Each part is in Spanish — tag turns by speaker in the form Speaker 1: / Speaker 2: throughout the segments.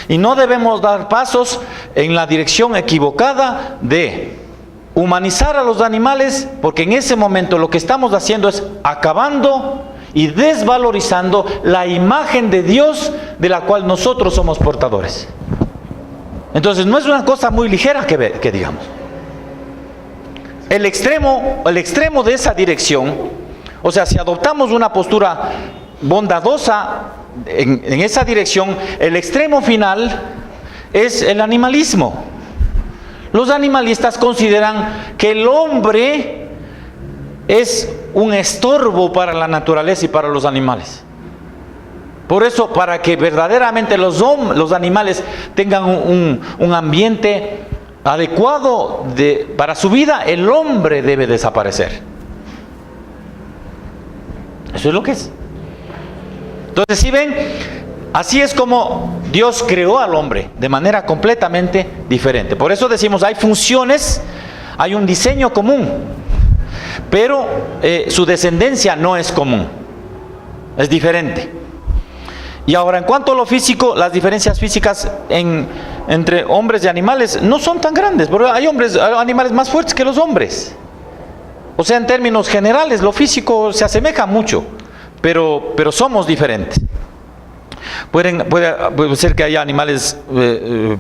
Speaker 1: Y no debemos dar pasos en la dirección equivocada de humanizar a los animales, porque en ese momento lo que estamos haciendo es acabando y desvalorizando la imagen de Dios de la cual nosotros somos portadores. Entonces no es una cosa muy ligera que digamos. El extremo de esa dirección, o sea, si adoptamos una postura bondadosa en esa dirección, el extremo final es el animalismo. Los animalistas consideran que el hombre es un estorbo para la naturaleza y para los animales. Por eso, para que verdaderamente los animales tengan un ambiente adecuado para su vida, el hombre debe desaparecer. Eso es lo que es. Entonces, si ven, así es como Dios creó al hombre, de manera completamente diferente. Por eso decimos, hay funciones, hay un diseño común, pero su descendencia no es común, es diferente. Y ahora, en cuanto a lo físico, las diferencias físicas entre hombres y animales no son tan grandes, porque hay animales más fuertes que los hombres. O sea, en términos generales, lo físico se asemeja mucho, pero somos diferentes. Puede ser que haya animales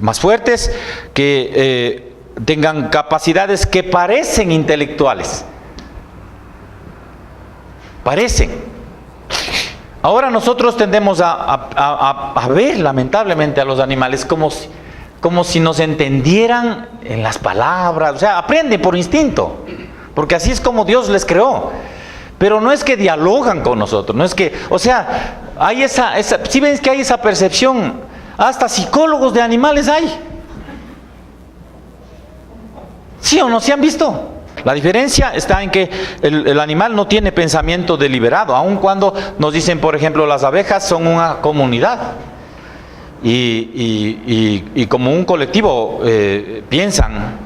Speaker 1: más fuertes, que tengan capacidades que parecen intelectuales. Parecen. Ahora nosotros tendemos a ver lamentablemente a los animales como si nos entendieran en las palabras, o sea, aprenden por instinto, porque así es como Dios les creó. Pero no es que dialogan con nosotros, no es que, o sea, hay si ven que hay esa percepción, hasta psicólogos de animales hay. ¿Sí o no? ¿Sí han visto? La diferencia está en que el animal no tiene pensamiento deliberado, aun cuando nos dicen, por ejemplo, las abejas son una comunidad y como un colectivo piensan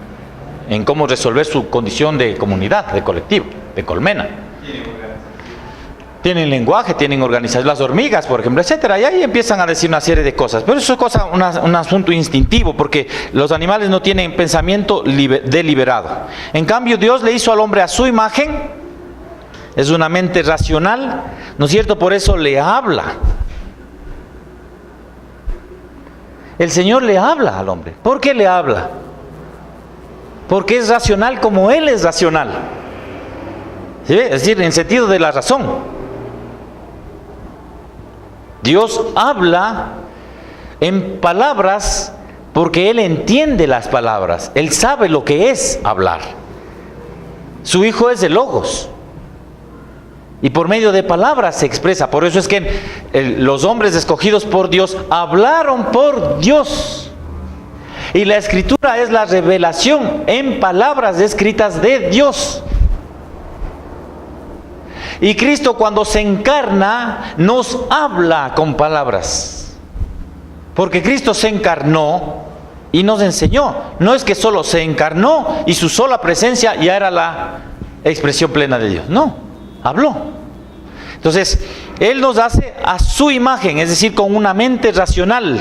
Speaker 1: en cómo resolver su condición de comunidad, de colectivo, de colmena. Tienen lenguaje, tienen organización, las hormigas, por ejemplo, etcétera, y ahí empiezan a decir una serie de cosas. Pero eso es un asunto instintivo, porque los animales no tienen pensamiento deliberado. En cambio, Dios le hizo al hombre a su imagen, es una mente racional, ¿no es cierto? Por eso le habla. El Señor le habla al hombre. ¿Por qué le habla? Porque es racional como Él es racional. ¿Sí? Es decir, en sentido de la razón. Dios habla en palabras porque Él entiende las palabras. Él sabe lo que es hablar. Su Hijo es el Logos. Y por medio de palabras se expresa. Por eso es que los hombres escogidos por Dios hablaron por Dios. Y la Escritura es la revelación en palabras escritas de Dios. Y Cristo, cuando se encarna, nos habla con palabras. Porque Cristo se encarnó y nos enseñó. No es que solo se encarnó y su sola presencia ya era la expresión plena de Dios. No, habló. Entonces, Él nos hace a su imagen, es decir, con una mente racional.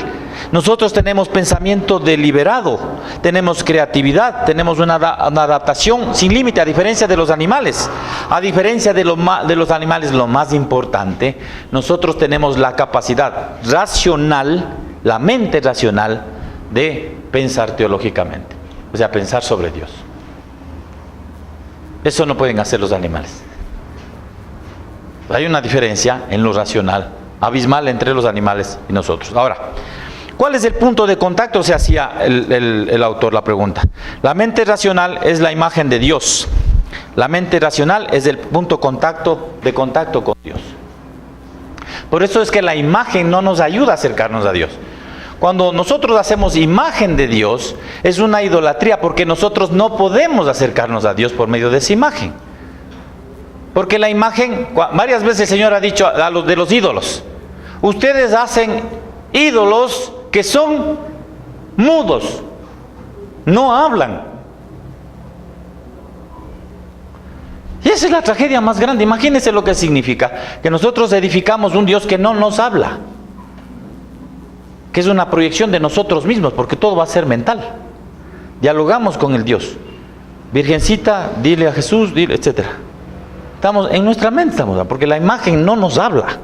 Speaker 1: Nosotros tenemos pensamiento deliberado, tenemos creatividad, tenemos una adaptación sin límite, a diferencia de los animales. A diferencia de los animales, lo más importante, nosotros tenemos la capacidad racional, la mente racional, de pensar teológicamente, o sea, pensar sobre Dios. Eso no pueden hacer los animales. Hay una diferencia en lo racional, abismal entre los animales y nosotros. Ahora, ¿cuál es el punto de contacto? Se hacía el autor la pregunta. La mente racional es la imagen de Dios. La mente racional es el punto de contacto con Dios. Por eso es que la imagen no nos ayuda a acercarnos a Dios. Cuando nosotros hacemos imagen de Dios, es una idolatría, porque nosotros no podemos acercarnos a Dios por medio de esa imagen. Porque la imagen, varias veces el Señor ha dicho a los de los ídolos, ustedes hacen ídolos que son mudos, no hablan. Y esa es la tragedia más grande. Imagínense lo que significa que nosotros edificamos un Dios que no nos habla, que es una proyección de nosotros mismos, porque todo va a ser mental. Dialogamos con el Dios. Virgencita, dile a Jesús, dile, etcétera. Estamos en nuestra mente, porque la imagen no nos habla.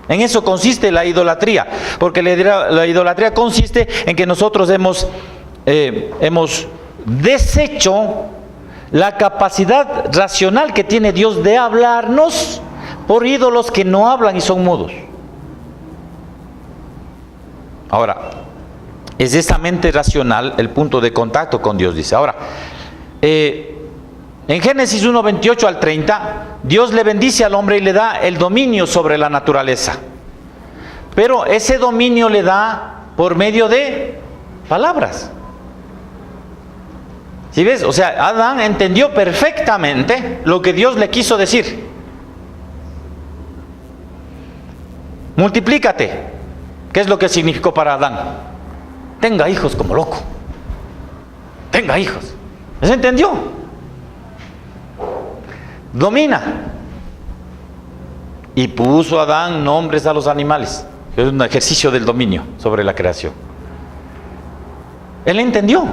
Speaker 1: En eso consiste la idolatría, porque la idolatría consiste en que nosotros hemos deshecho la capacidad racional que tiene Dios de hablarnos por ídolos que no hablan y son mudos. Ahora, es esa mente racional el punto de contacto con Dios, dice. Ahora, en Génesis 1, 28 al 30, Dios le bendice al hombre y le da el dominio sobre la naturaleza. Pero ese dominio le da por medio de palabras. ¿Sí ves? O sea, Adán entendió perfectamente lo que Dios le quiso decir. Multiplícate. ¿Qué es lo que significó para Adán? Tenga hijos como loco. Tenga hijos. ¿Se entendió? Domina. Y puso Adán nombres a los animales. Es un ejercicio del dominio sobre la creación. Él entendió.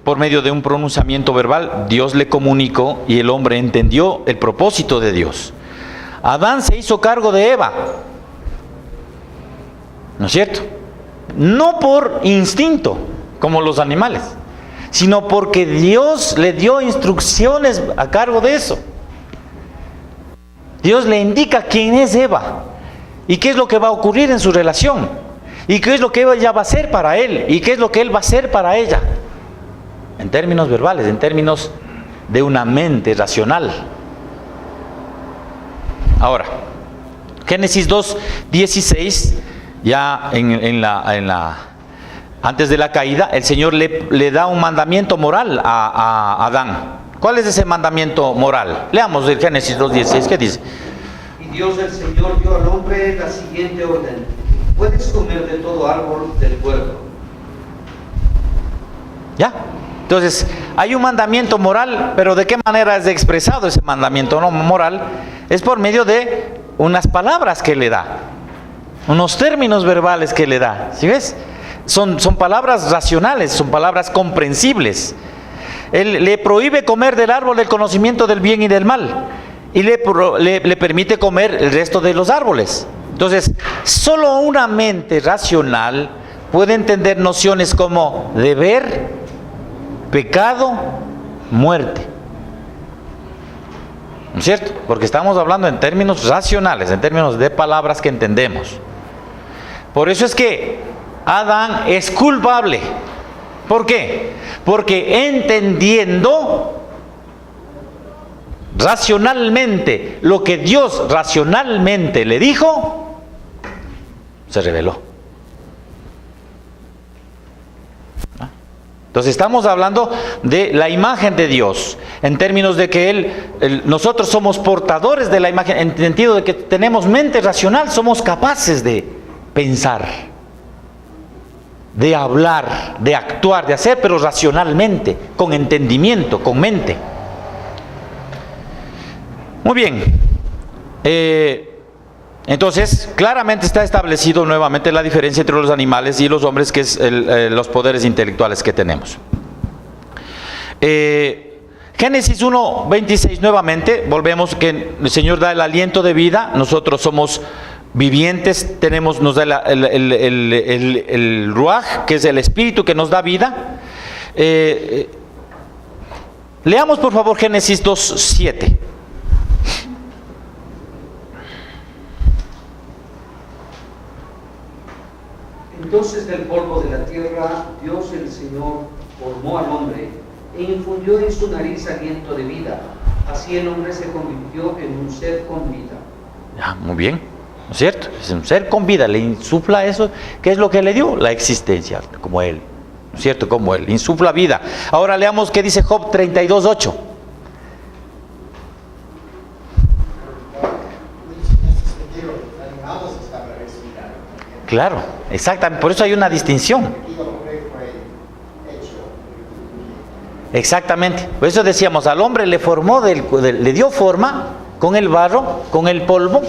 Speaker 1: Por medio de un pronunciamiento verbal, Dios le comunicó y el hombre entendió el propósito de Dios. Adán se hizo cargo de Eva. ¿No es cierto? No por instinto, como los animales, sino porque Dios le dio instrucciones a cargo de eso. Dios le indica quién es Eva y qué es lo que va a ocurrir en su relación y qué es lo que ella va a hacer para él y qué es lo que él va a hacer para ella, en términos verbales, en términos de una mente racional. Ahora, Génesis 2:16, ya antes de la caída, el Señor le da un mandamiento moral a Adán. ¿Cuál es ese mandamiento moral? Leamos el Génesis 2:16, ¿qué dice?
Speaker 2: Y Dios el Señor dio al hombre la siguiente orden: puedes comer de todo árbol del huerto.
Speaker 1: ¿Ya? Entonces, hay un mandamiento moral, pero ¿de qué manera es expresado ese mandamiento moral? Es por medio de unas palabras que le da, unos términos verbales que le da. ¿Sí ves? Son palabras racionales, son palabras comprensibles. Él le prohíbe comer del árbol del conocimiento del bien y del mal, y le permite comer el resto de los árboles. Entonces, solo una mente racional puede entender nociones como deber, pecado, muerte. ¿No es cierto? Porque estamos hablando en términos racionales, en términos de palabras que entendemos. Por eso es que Adán es culpable. ¿Por qué? Porque entendiendo racionalmente lo que Dios racionalmente le dijo, se rebeló. Entonces estamos hablando de la imagen de Dios, en términos de que nosotros somos portadores de la imagen, en el sentido de que tenemos mente racional, somos capaces de pensar, de hablar, de actuar, de hacer, pero racionalmente, con entendimiento, con mente. Muy bien. Entonces, claramente está establecido nuevamente la diferencia entre los animales y los hombres, que es los poderes intelectuales que tenemos. Génesis 1:26 nuevamente, volvemos que el Señor da el aliento de vida, nosotros somos vivientes, nos da el ruaj, que es el espíritu que nos da vida. Leamos por favor Génesis 2:7.
Speaker 2: Entonces del polvo de la tierra Dios el Señor formó al hombre e infundió en su nariz aliento de vida. Así el hombre se convirtió en un ser con vida.
Speaker 1: Muy bien, ¿no es cierto? Es un ser con vida, le insufla eso. ¿Qué es lo que le dio? La existencia, como él, ¿no es cierto? Como él, insufla vida. Ahora leamos qué dice Job 32:8. Claro, exactamente, por eso hay una distinción. Exactamente, por eso decíamos, al hombre le formó, le dio forma con el barro, con el polvo,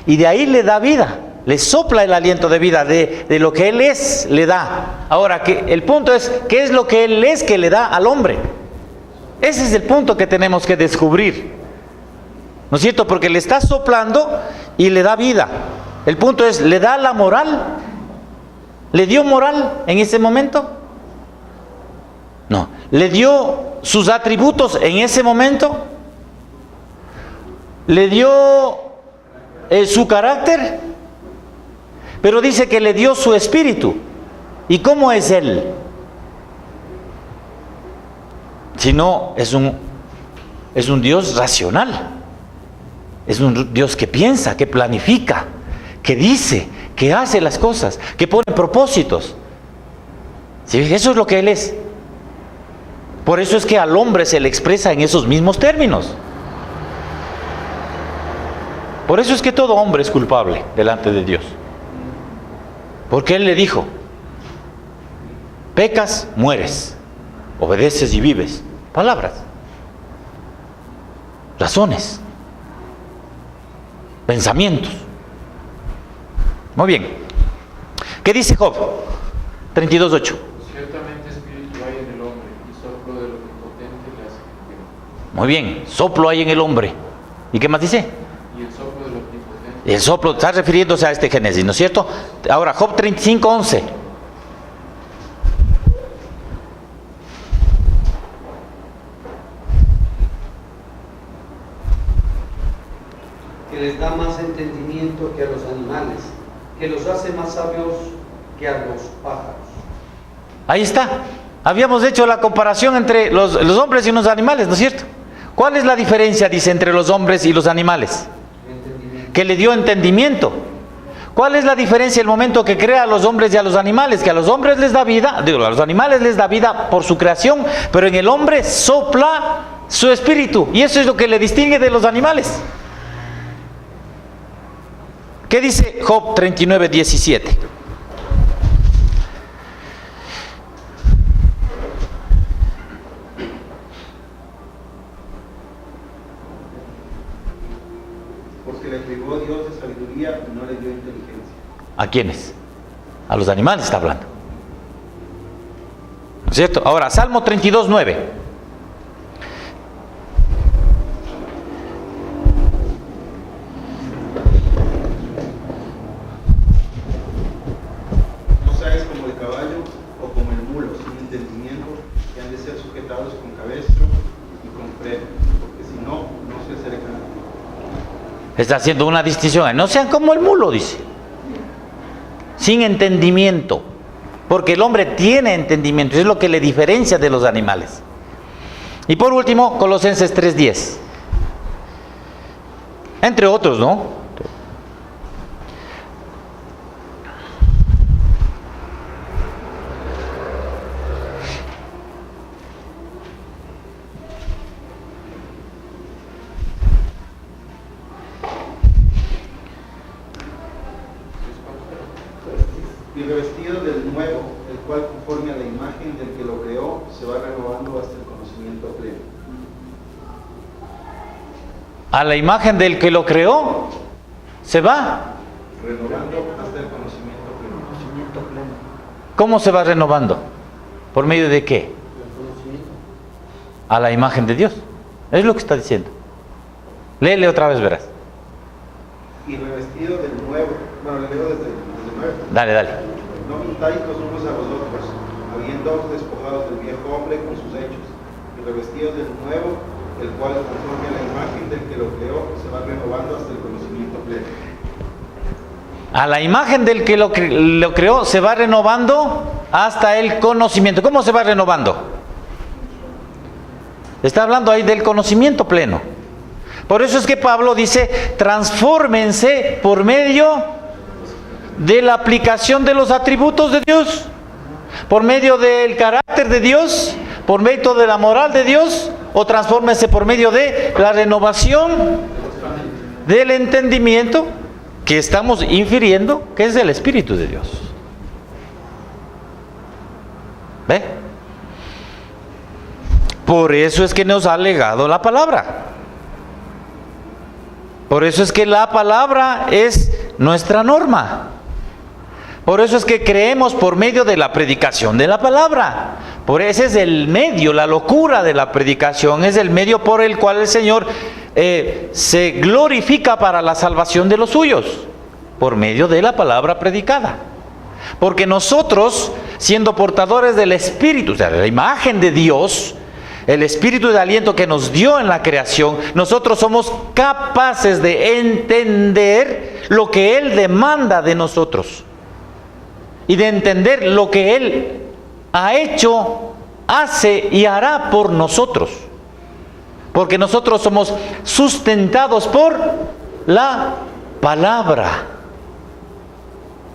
Speaker 1: y de ahí le da vida, le sopla el aliento de vida, de lo que Él es, le da. Ahora, el punto es, ¿qué es lo que Él es que le da al hombre? Ese es el punto que tenemos que descubrir, ¿no es cierto? Porque le está soplando y le da vida. El punto es, ¿le da la moral? ¿Le dio moral en ese momento? No. ¿Le dio sus atributos en ese momento? ¿Le dio su carácter? Pero dice que le dio su espíritu. ¿Y cómo es Él? Si no, es un Dios racional. Es un Dios que piensa, que planifica, que dice, que hace las cosas, que pone propósitos. ¿Sí? Eso es lo que Él es. Por eso es que al hombre se le expresa en esos mismos términos. Por eso es que todo hombre es culpable delante de Dios. Porque Él le dijo, pecas, mueres, obedeces y vives. Palabras, razones, pensamientos. Muy bien. ¿Qué dice Job? 32:8.
Speaker 3: Ciertamente espíritu hay en el hombre, y soplo de lo omnipotente le hace vivir.
Speaker 1: Muy bien, soplo hay en el hombre. ¿Y qué más dice?
Speaker 3: Y el soplo de lo omnipotente.
Speaker 1: El soplo, está refiriéndose a este Génesis, ¿no es cierto? Ahora, Job 35:11.
Speaker 2: Que les da más entendimiento que a los animales, que los hace más sabios que a los pájaros.
Speaker 1: Ahí está. Habíamos hecho la comparación entre los hombres y los animales, ¿no es cierto? ¿Cuál es la diferencia, dice, entre los hombres y los animales? Que le dio entendimiento. ¿Cuál es la diferencia el momento que crea a los hombres y a los animales? Que a los hombres les da vida, digo, a los animales les da vida por su creación, pero en el hombre sopla su espíritu. Y eso es lo que le distingue de los animales. ¿Qué dice Job 39:17?
Speaker 4: Porque le privó Dios de sabiduría y no le dio inteligencia.
Speaker 1: ¿A quiénes? A los animales está hablando. ¿No es cierto? Ahora, Salmo 32:9.
Speaker 4: No seáis como el caballo o como el mulo, sin entendimiento, que han de ser sujetados con cabestro y con freno, porque si no, no se acercan.
Speaker 1: Está haciendo una distinción. No sean como el mulo, dice. Sin entendimiento. Porque el hombre tiene entendimiento. Es lo que le diferencia de los animales. Y por último, Colosenses 3:10. Entre otros, ¿no?
Speaker 4: Y revestido del nuevo, el cual conforme a la imagen del que lo creó, se va renovando hasta el conocimiento pleno.
Speaker 1: A la imagen del que lo creó, se va.
Speaker 4: Renovando hasta el conocimiento pleno.
Speaker 1: ¿Cómo se va renovando? ¿Por medio de qué? A la imagen de Dios. Es lo que está diciendo. Léele otra vez, verás.
Speaker 4: Y revestido del nuevo, bueno, le leo desde el nuevo.
Speaker 1: Dale.
Speaker 4: No mintáis los unos a los otros, habiendo despojados del viejo hombre con sus hechos, y revestidos del nuevo, el cual conforme a la imagen del que lo creó, se va renovando hasta el conocimiento pleno.
Speaker 1: A la imagen del que lo creó, se va renovando hasta el conocimiento. ¿Cómo se va renovando? Está hablando ahí del conocimiento pleno. Por eso es que Pablo dice, transfórmense por medio de la aplicación de los atributos de Dios, por medio del carácter de Dios, por medio de la moral de Dios, o transfórmense por medio de la renovación del entendimiento, que estamos infiriendo que es del Espíritu de Dios. ¿Ve? Por eso es que nos ha legado la palabra. Por eso es que la palabra es nuestra norma. Por eso es que creemos por medio de la predicación de la palabra. Por ese es el medio, la locura de la predicación es el medio por el cual el Señor se glorifica para la salvación de los suyos, por medio de la palabra predicada. Porque nosotros, siendo portadores del Espíritu, o sea, de la imagen de Dios, el Espíritu de aliento que nos dio en la creación, nosotros somos capaces de entender lo que Él demanda de nosotros. Y de entender lo que Él ha hecho, hace y hará por nosotros. Porque nosotros somos sustentados por la palabra.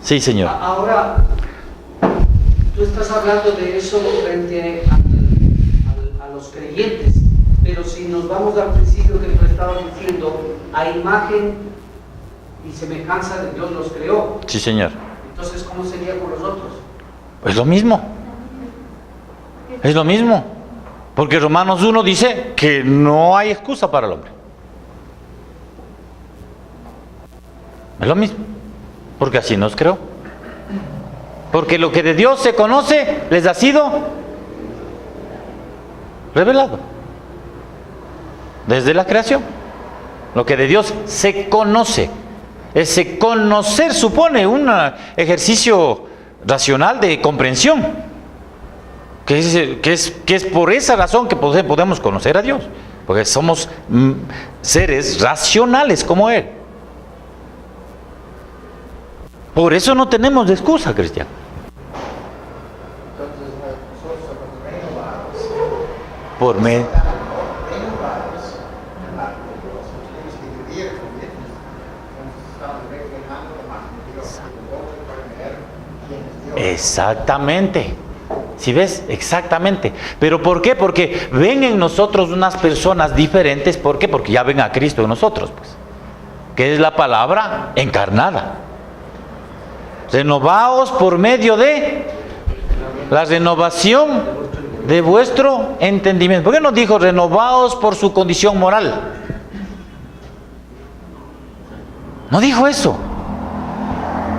Speaker 1: Sí, Señor.
Speaker 2: Ahora, tú estás hablando de eso frente a los creyentes, pero si nos vamos al principio que tú estabas diciendo, a imagen y semejanza de Dios los creó.
Speaker 1: Sí, Señor.
Speaker 2: Entonces, ¿cómo sería con los otros?
Speaker 1: Es lo mismo. Es lo mismo. Porque Romanos 1 dice que no hay excusa para el hombre. Es lo mismo. Porque así nos creó. Porque lo que de Dios se conoce les ha sido revelado. Desde la creación. Lo que de Dios se conoce. Ese conocer supone un ejercicio racional de comprensión, que es por esa razón que podemos conocer a Dios, porque somos seres racionales como Él. Por eso no tenemos excusa, cristiano.
Speaker 5: Entonces, nosotros somos renovados.
Speaker 1: Por medio.
Speaker 5: Renovados en la de Dios. Tenemos que vivir con Dios. Entonces, estamos reflejando la imagen de Dios. Los otros pueden ver quién es Dios.
Speaker 1: Exactamente. ¿Sí ves? Exactamente. ¿Pero por qué? Porque ven en nosotros unas personas diferentes. ¿Por qué? Porque ya ven a Cristo en nosotros, pues. Que es la palabra encarnada. Renovaos por medio de la renovación de vuestro entendimiento. ¿Por qué no dijo renovaos por su condición moral? No dijo eso.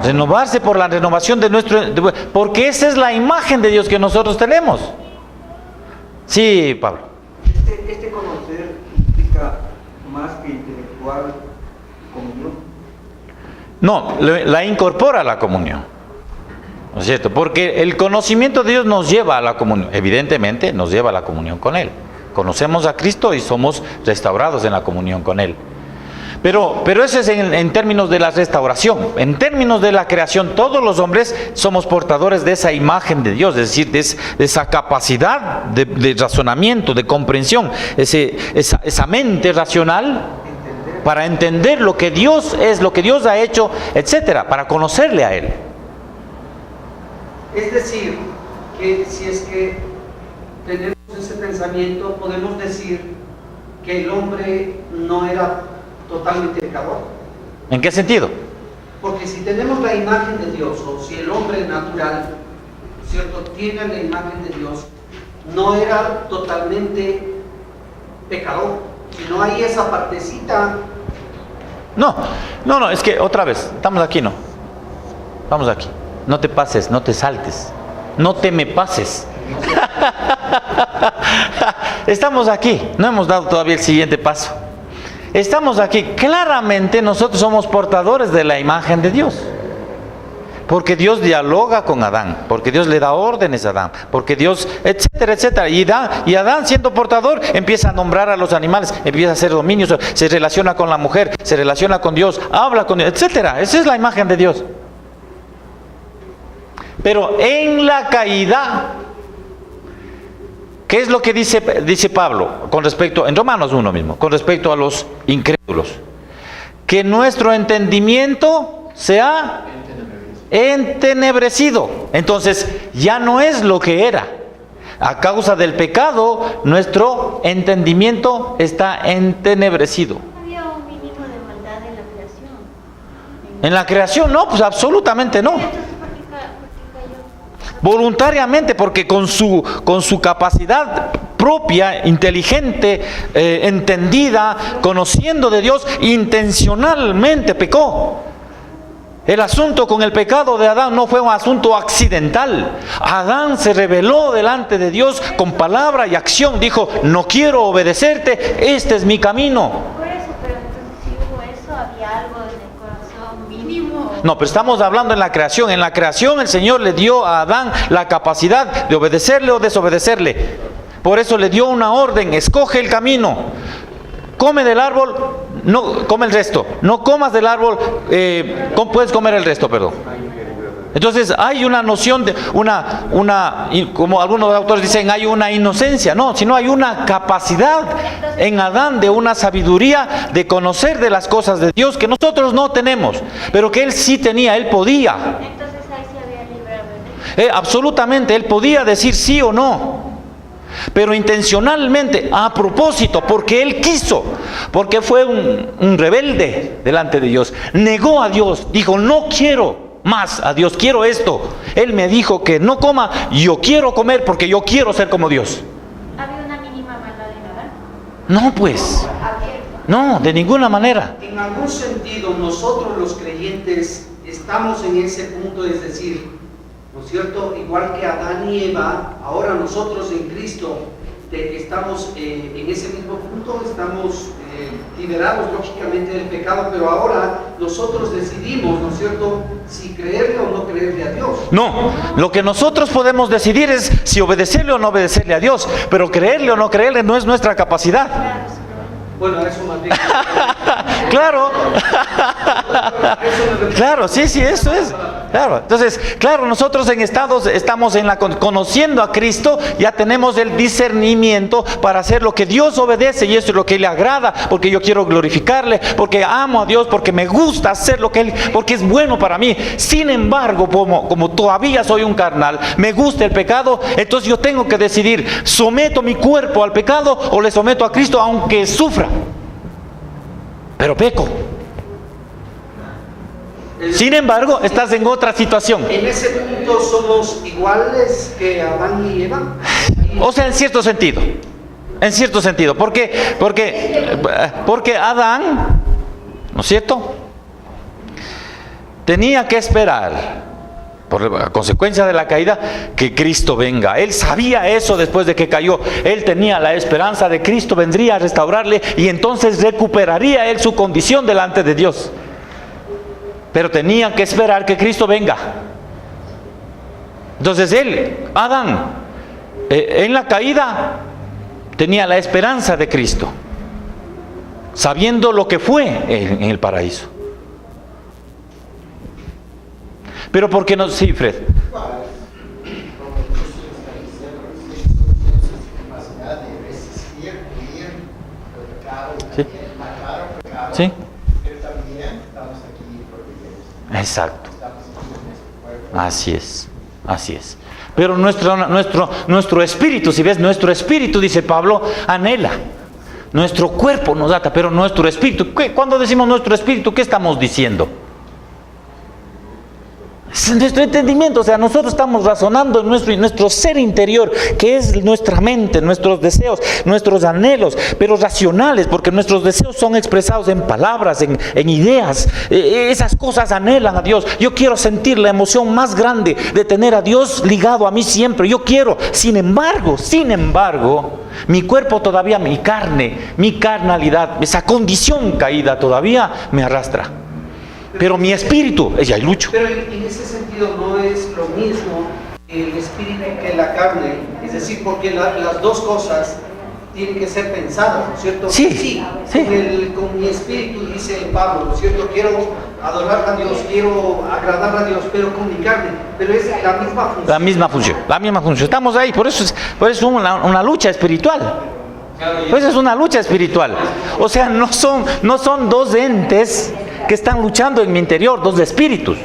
Speaker 1: Renovarse por la renovación de nuestro... porque esa es la imagen de Dios que nosotros tenemos. Sí, Pablo.
Speaker 6: Este conocer implica más que intelectual comunión.
Speaker 1: No, la incorpora a la comunión. ¿No es cierto? Porque el conocimiento de Dios nos lleva a la comunión. Evidentemente nos lleva a la comunión con Él. Conocemos a Cristo y somos restaurados en la comunión con Él. Pero eso es en términos de la restauración. En términos de la creación, todos los hombres somos portadores de esa imagen de Dios, es decir, de esa capacidad de razonamiento, de comprensión, esa mente racional para entender lo que Dios es, lo que Dios ha hecho, etcétera, para conocerle a Él.
Speaker 2: Es decir, que si es que tenemos ese pensamiento, podemos decir que el hombre no era totalmente pecador.
Speaker 1: ¿En qué sentido?
Speaker 2: Porque si tenemos la imagen de Dios, o si el hombre natural, ¿cierto?, tiene la imagen de Dios, no era totalmente pecador, sino hay esa partecita.
Speaker 1: No, es que otra vez, estamos aquí, no. Vamos aquí. No te pases, no te saltes. No te me pases. Estamos aquí, no hemos dado todavía el siguiente paso. Estamos aquí, claramente nosotros somos portadores de la imagen de Dios. Porque Dios dialoga con Adán, porque Dios le da órdenes a Adán, porque Dios, etcétera, etcétera. Y Adán, siendo portador, empieza a nombrar a los animales, empieza a hacer dominios, se relaciona con la mujer, se relaciona con Dios, habla con Dios, etcétera. Esa es la imagen de Dios. Pero en la caída, ¿qué es lo que dice Pablo con respecto, en Romanos 1 mismo, con respecto a los incrédulos? Que nuestro entendimiento sea entenebrecido. Entonces ya no es lo que era. A causa del pecado, nuestro entendimiento está entenebrecido.
Speaker 7: Había un mínimo de maldad en la creación.
Speaker 1: En la creación no, pues absolutamente no.
Speaker 7: Entonces, ¿por qué cayó?
Speaker 1: voluntariamente, porque con su capacidad propia, inteligente, entendida, conociendo de Dios, intencionalmente pecó. El asunto con el pecado de Adán no fue un asunto accidental. Adán se rebeló delante de Dios con palabra y acción. Dijo, no quiero obedecerte, este es mi camino.
Speaker 7: Por eso, pero entonces si hubo eso, había algo en el corazón mínimo.
Speaker 1: No, pero estamos hablando en la creación. En la creación el Señor le dio a Adán la capacidad de obedecerle o desobedecerle. Por eso le dio una orden, escoge el camino. Come del árbol, no come el resto. No comas del árbol, puedes comer el resto, perdón. Entonces hay una noción de como algunos autores dicen, hay una inocencia. No, sino hay una capacidad en Adán de una sabiduría de conocer de las cosas de Dios que nosotros no tenemos, pero que él sí tenía, él podía.
Speaker 7: Entonces ahí se había libre albedrío.
Speaker 1: Absolutamente, él podía decir sí o no. Pero intencionalmente, a propósito, porque él quiso, porque fue un rebelde delante de Dios, negó a Dios, dijo, no quiero más a Dios, quiero esto. Él me dijo que no coma, yo quiero comer porque yo quiero ser como Dios.
Speaker 7: ¿Había una mínima maldad en Adán?
Speaker 1: No, pues, no, de ninguna manera.
Speaker 2: En algún sentido, nosotros los creyentes estamos en ese punto, es decir, ¿no es cierto? Igual que Adán y Eva, ahora nosotros en Cristo estamos en ese mismo punto, estamos liberados lógicamente del pecado, pero ahora nosotros decidimos, ¿no es cierto?, si creerle o no creerle a Dios.
Speaker 1: No, lo que nosotros podemos decidir es si obedecerle o no obedecerle a Dios, pero creerle o no creerle no es nuestra capacidad.
Speaker 2: Bueno, eso más bien.
Speaker 1: Claro. Claro, sí, eso es. Claro. Entonces, claro, nosotros estamos conociendo a Cristo, ya tenemos el discernimiento para hacer lo que Dios obedece y eso es lo que le agrada, porque yo quiero glorificarle, porque amo a Dios, porque me gusta hacer lo que Él, porque es bueno para mí. Sin embargo, como todavía soy un carnal, me gusta el pecado, entonces yo tengo que decidir, ¿someto mi cuerpo al pecado o le someto a Cristo aunque sufra? Pero peco. Sin embargo, estás en otra situación.
Speaker 2: En ese punto somos iguales que Adán y Eva.
Speaker 1: O sea, en cierto sentido. En cierto sentido. Porque Adán, ¿no es cierto?, tenía que esperar, por la consecuencia de la caída, que Cristo venga. Él sabía eso después de que cayó. Él tenía la esperanza de Cristo vendría a restaurarle y entonces recuperaría él su condición delante de Dios. Pero tenía que esperar que Cristo venga. Entonces Adán, en la caída, tenía la esperanza de Cristo, sabiendo lo que fue en el paraíso. Pero ¿por qué no? Sí, Fred. Sí. Sí. Exacto. Así es. Pero nuestro espíritu, si ves, nuestro espíritu, dice Pablo, anhela. Nuestro cuerpo nos ata, pero nuestro espíritu, cuando decimos nuestro espíritu, ¿qué estamos diciendo? Es nuestro entendimiento, o sea, nosotros estamos razonando en nuestro ser interior, que es nuestra mente, nuestros deseos, nuestros anhelos, pero racionales, porque nuestros deseos son expresados en palabras, en ideas. Esas cosas anhelan a Dios. Yo quiero sentir la emoción más grande de tener a Dios ligado a mí siempre. Yo quiero, sin embargo, mi cuerpo todavía, mi carne, mi carnalidad, esa condición caída todavía me arrastra. Pero mi espíritu, ya hay lucho.
Speaker 2: Pero en ese sentido no es lo mismo el espíritu que la carne, es decir, porque las dos cosas tienen que ser pensadas, ¿no es cierto?
Speaker 1: Sí.
Speaker 2: Con mi espíritu, dice Pablo, ¿no es cierto? Quiero adorar a Dios, quiero agradar a Dios, pero con mi carne, pero es la misma función.
Speaker 1: La misma función. Estamos ahí, por eso es una lucha espiritual. Pues es una lucha espiritual. O sea, no son dos entes que están luchando en mi interior, dos espíritus.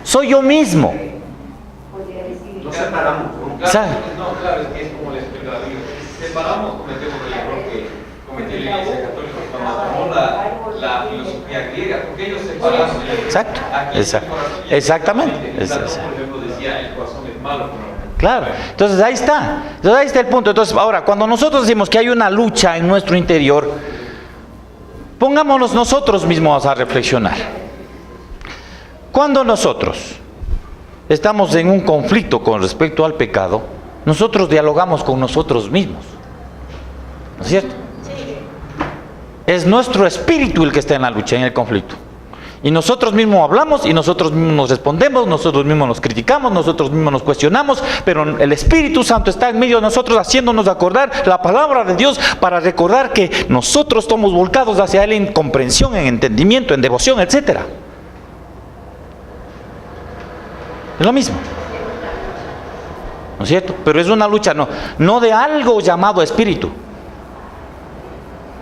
Speaker 1: Soy yo mismo.
Speaker 2: Nos separamos, ¿no?
Speaker 1: Claro,
Speaker 3: Claro, es que es como les explicaba Dios. Separamos, cometemos el error que cometió la Iglesia Católica cuando tomó la filosofía griega, porque ellos separaron el
Speaker 1: exacto.
Speaker 3: aquí
Speaker 1: Exactamente.
Speaker 3: Platón, por ejemplo, decía el corazón es malo,
Speaker 1: Claro, entonces ahí está. Entonces ahí está el punto. Entonces ahora, cuando nosotros decimos que hay una lucha en nuestro interior, pongámonos nosotros mismos a reflexionar. Cuando nosotros estamos en un conflicto con respecto al pecado, nosotros dialogamos con nosotros mismos, ¿no es cierto? Es nuestro espíritu el que está en la lucha, en el conflicto. Y nosotros mismos hablamos y nosotros mismos nos respondemos, nosotros mismos nos criticamos, nosotros mismos nos cuestionamos, pero el Espíritu Santo está en medio de nosotros haciéndonos acordar la palabra de Dios para recordar que nosotros estamos volcados hacia Él en comprensión, en entendimiento, en devoción, etc. Es lo mismo, ¿no es cierto? Pero es una lucha no de algo llamado espíritu.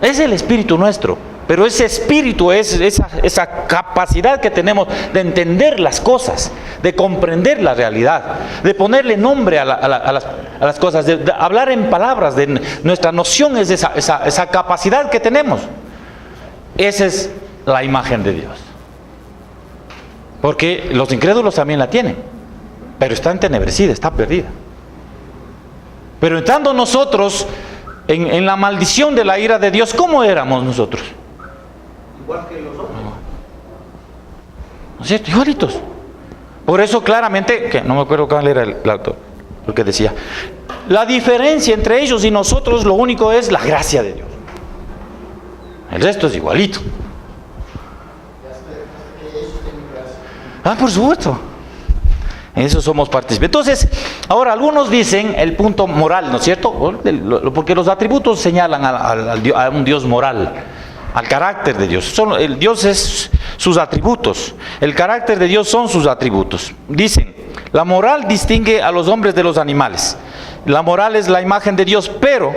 Speaker 1: Es el espíritu nuestro. Pero ese espíritu es esa capacidad que tenemos de entender las cosas, de comprender la realidad, de ponerle nombre a las cosas, de hablar en palabras, de nuestra noción es esa capacidad que tenemos. Esa es la imagen de Dios. Porque los incrédulos también la tienen, pero está entenebrecida, está perdida. Pero entrando nosotros en la maldición de la ira de Dios, ¿cómo éramos nosotros?
Speaker 5: Igual que los otros.
Speaker 1: ¿No es cierto? Igualitos. Por eso claramente, que no me acuerdo cuál era el autor, lo que decía, la diferencia entre ellos y nosotros lo único es la gracia de Dios. El resto es igualito. Por supuesto. En eso somos partícipes. Entonces, ahora algunos dicen el punto moral, ¿no es cierto? Porque los atributos señalan a un Dios moral, al carácter de Dios. El Dios es sus atributos. El carácter de Dios son sus atributos. Dicen, la moral distingue a los hombres de los animales. La moral es la imagen de Dios, pero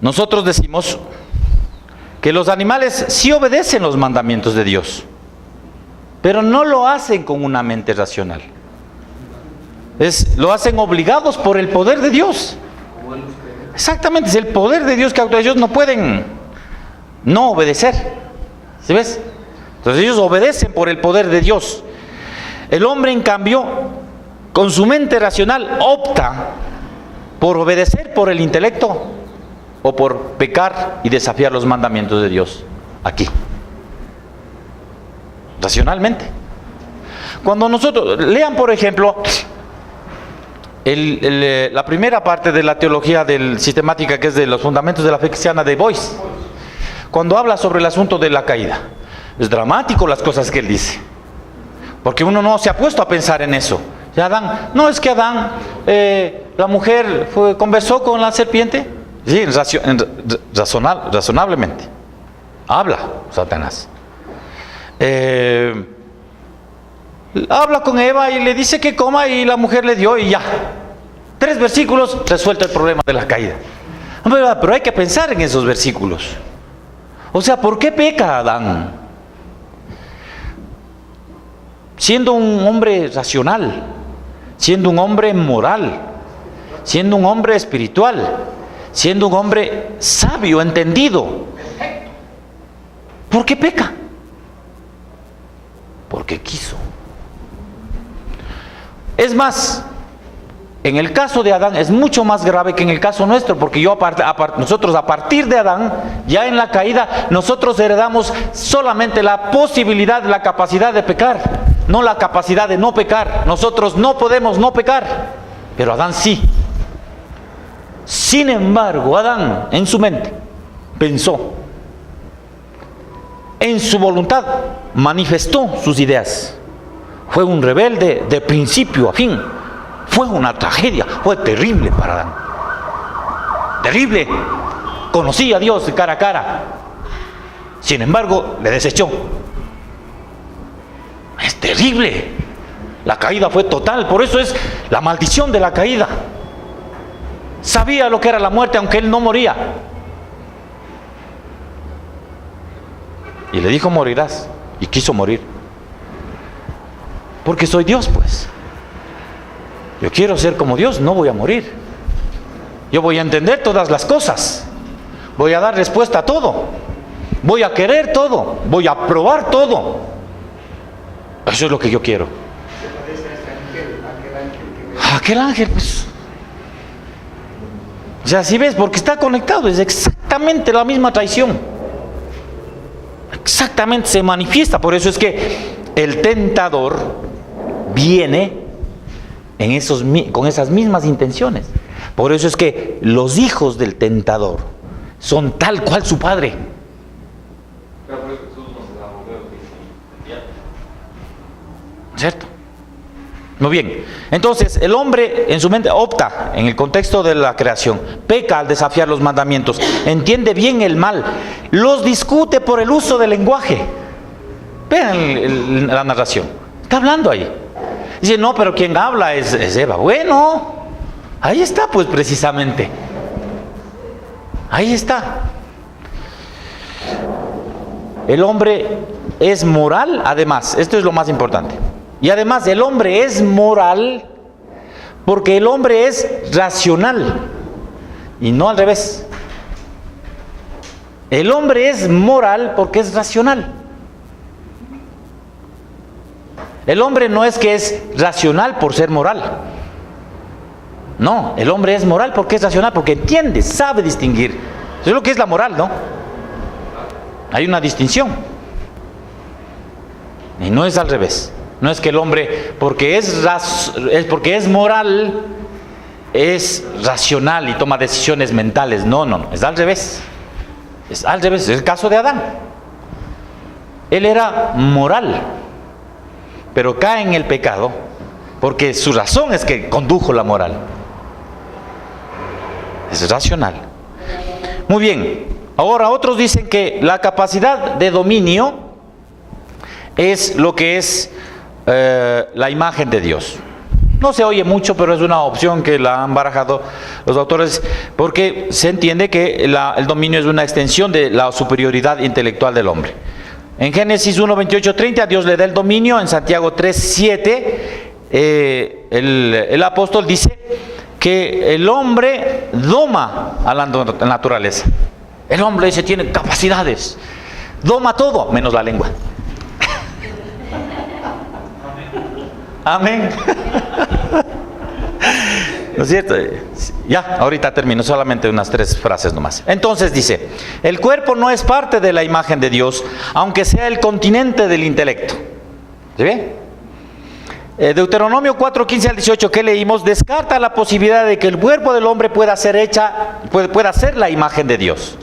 Speaker 1: nosotros decimos que los animales sí obedecen los mandamientos de Dios, pero no lo hacen con una mente racional. Lo hacen obligados por el poder de Dios. Exactamente, es el poder de Dios que actúa. Ellos no pueden no obedecer. ¿Sí ves? Entonces ellos obedecen por el poder de Dios. El hombre, en cambio, con su mente racional opta por obedecer por el intelecto o por pecar y desafiar los mandamientos de Dios aquí. Racionalmente. Cuando nosotros lean, por ejemplo, la primera parte de la teología sistemática, que es de los fundamentos de la fe cristiana, de Boyce, cuando habla sobre el asunto de la caída, es dramático las cosas que él dice, porque uno no se ha puesto a pensar en eso. Y Adán, no es que Adán, la mujer conversó con la serpiente, sí, razonablemente habla Satanás. Habla con Eva y le dice que coma, y la mujer le dio y ya. 3 versículos, resuelto el problema de la caída. Pero hay que pensar en esos versículos. O sea, ¿por qué peca Adán? Siendo un hombre racional, siendo un hombre moral, siendo un hombre espiritual, siendo un hombre sabio, entendido. ¿Por qué peca? Porque quiso. Es más, en el caso de Adán es mucho más grave que en el caso nuestro, porque nosotros a partir de Adán, ya en la caída, nosotros heredamos solamente la posibilidad, la capacidad de pecar, no la capacidad de no pecar. Nosotros no podemos no pecar, pero Adán sí. Sin embargo, Adán en su mente pensó, en su voluntad manifestó sus ideas. Fue un rebelde de principio a fin. Fue una tragedia, fue terrible para Adán. Terrible. Conocía a Dios de cara a cara. Sin embargo, le desechó. Es terrible. La caída fue total, por eso es la maldición de la caída. Sabía lo que era la muerte, aunque él no moría. Y le dijo, morirás. Y quiso morir. Porque soy Dios, pues. Yo quiero ser como Dios, no voy a morir. Yo voy a entender todas las cosas. Voy a dar respuesta a todo. Voy a querer todo. Voy a probar todo. Eso es lo que yo quiero.
Speaker 5: Se parece a aquel ángel que
Speaker 1: aquel ángel, pues. O sea, si ves, porque está conectado, es exactamente la misma traición. Exactamente se manifiesta. Por eso es que el tentador viene con esas mismas intenciones. Por eso es que los hijos del tentador son tal cual su padre.
Speaker 3: Pero por eso Jesús no se da volver ya.
Speaker 1: ¿Cierto? Muy bien. Entonces, el hombre en su mente opta, en el contexto de la creación, peca al desafiar los mandamientos, entiende bien el mal, los discute por el uso del lenguaje. Vean la narración. Está hablando ahí. Dice, no, pero quien habla es Eva. Bueno, ahí está, pues precisamente. Ahí está. El hombre es moral, además, esto es lo más importante. Y además el hombre es moral porque el hombre es racional y no al revés. El hombre es moral porque es racional. El hombre no es que es racional por ser moral. No, el hombre es moral porque es racional, porque entiende, sabe distinguir. Eso es lo que es la moral, ¿no? Hay una distinción. Y no es al revés. No es que el hombre, porque es moral, es racional y toma decisiones mentales. No, es al revés. Es al revés. Es el caso de Adán. Él era moral, pero cae en el pecado porque su razón es que condujo la moral. Es racional. Muy bien. Ahora otros dicen que la capacidad de dominio es lo que es la imagen de Dios. No se oye mucho, pero es una opción que la han barajado los autores, porque se entiende que el dominio es una extensión de la superioridad intelectual del hombre. En Génesis 1, 28, 30 Dios le da el dominio. En Santiago 3, 7 el apóstol dice que el hombre doma a la naturaleza. El hombre dice tiene capacidades, doma todo menos la lengua. Amén. ¿No es cierto? Ya, ahorita termino, solamente unas 3 frases nomás. Entonces dice, el cuerpo no es parte de la imagen de Dios, aunque sea el continente del intelecto. ¿Se ve? Deuteronomio 4, 15 al 18 que leímos, descarta la posibilidad de que el cuerpo del hombre pueda ser la imagen de Dios.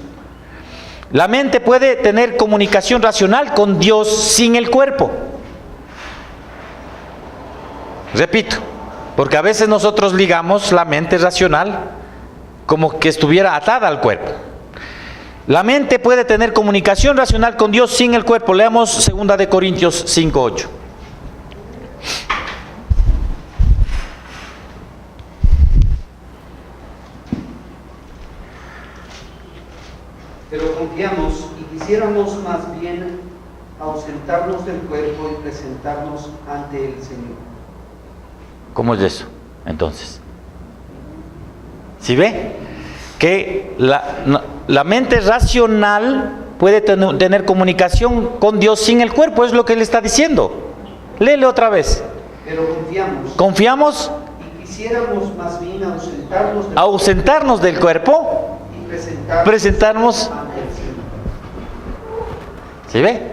Speaker 1: La mente puede tener comunicación racional con Dios sin el cuerpo. Repito, porque a veces nosotros ligamos la mente racional como que estuviera atada al cuerpo. La mente puede tener comunicación racional con Dios sin el cuerpo. Leamos 2 de Corintios 5, 8.
Speaker 2: Pero confiamos y quisiéramos más bien ausentarnos del cuerpo y presentarnos ante el Señor.
Speaker 1: ¿Cómo es eso? Entonces, ¿sí ve? Que la mente racional puede tener comunicación con Dios sin el cuerpo, es lo que él está diciendo. Léele otra vez.
Speaker 2: Pero
Speaker 1: confiamos
Speaker 2: y quisiéramos más bien
Speaker 1: ausentarnos del cuerpo
Speaker 2: y
Speaker 1: presentarnos
Speaker 2: ante el Señor.
Speaker 1: ¿Sí ve?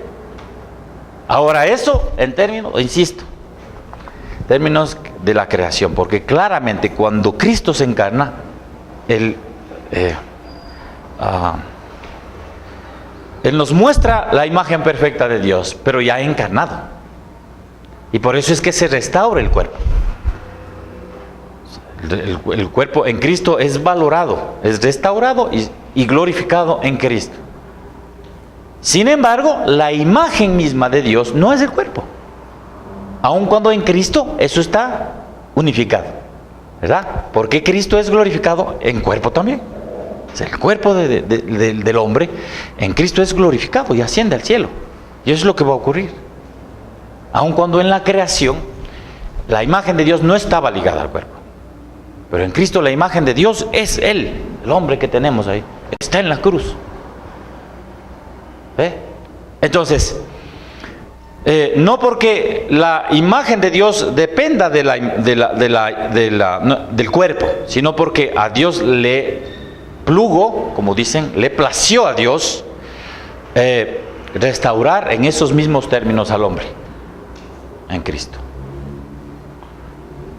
Speaker 1: Ahora eso en términos, insisto, términos de la creación, porque claramente cuando Cristo se encarna, Él nos muestra la imagen perfecta de Dios, pero ya encarnado. Y por eso es que se restaura el cuerpo. El cuerpo en Cristo es valorado, es restaurado y glorificado en Cristo. Sin embargo, la imagen misma de Dios no es el cuerpo. Aun cuando en Cristo eso está unificado, ¿verdad? Porque Cristo es glorificado en cuerpo también. O sea, el cuerpo del hombre en Cristo es glorificado y asciende al cielo. Y eso es lo que va a ocurrir. Aun cuando en la creación la imagen de Dios no estaba ligada al cuerpo. Pero en Cristo la imagen de Dios es Él, el hombre que tenemos ahí. Está en la cruz. ¿Ve? Entonces, No porque la imagen de Dios dependa del cuerpo, sino porque a Dios le plugo, como dicen, le plació a Dios restaurar en esos mismos términos al hombre, en Cristo.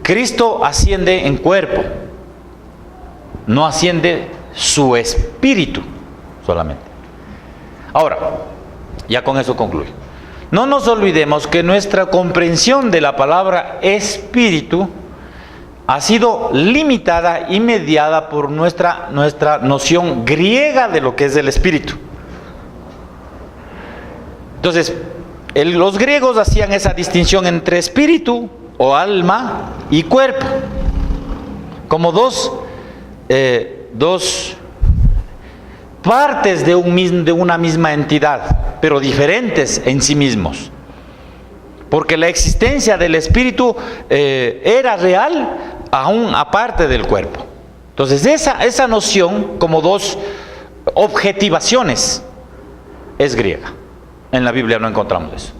Speaker 1: Cristo asciende en cuerpo, no asciende su espíritu solamente. Ahora, ya con eso concluyo. No nos olvidemos que nuestra comprensión de la palabra espíritu ha sido limitada y mediada por nuestra noción griega de lo que es el espíritu. Entonces, los griegos hacían esa distinción entre espíritu o alma y cuerpo, como dos partes de una misma entidad, pero diferentes en sí mismos, porque la existencia del espíritu era real aún aparte del cuerpo. Entonces esa noción, como dos objetivaciones, es griega. En la Biblia no encontramos eso.